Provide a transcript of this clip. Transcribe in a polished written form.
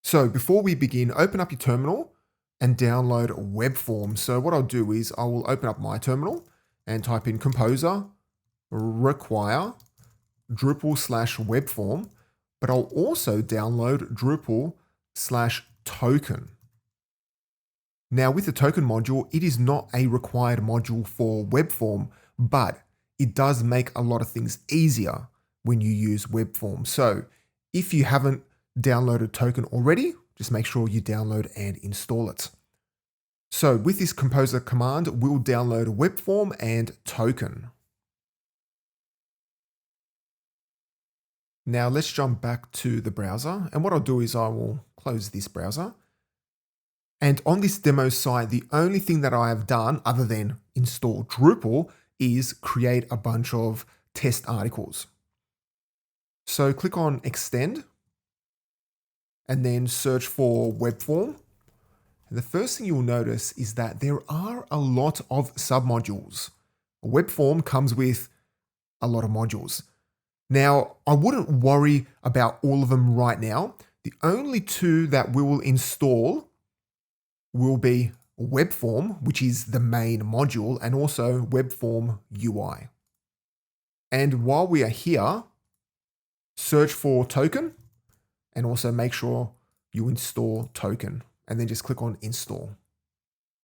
So before we begin, open up your terminal and download Webform. So what I'll do is I will open up my terminal and type in composer require Drupal/webform, but I'll also download Drupal/token. Now with the token module, it is not a required module for Webform, but it does make a lot of things easier when you use Webform. So if you haven't downloaded token already, just make sure you download and install it. So with this composer command, we'll download Webform and token. Now let's jump back to the browser. And what I'll do is I will close this browser. And on this demo site, the only thing that I have done other than install Drupal is create a bunch of test articles. So click on extend and then search for Webform. And the first thing you'll notice is that there are a lot of submodules. Webform comes with a lot of modules. Now, I wouldn't worry about all of them right now. The only two that we will install will be Webform, which is the main module, and also Webform UI. And while we are here, search for token and also make sure you install token and then just click on install.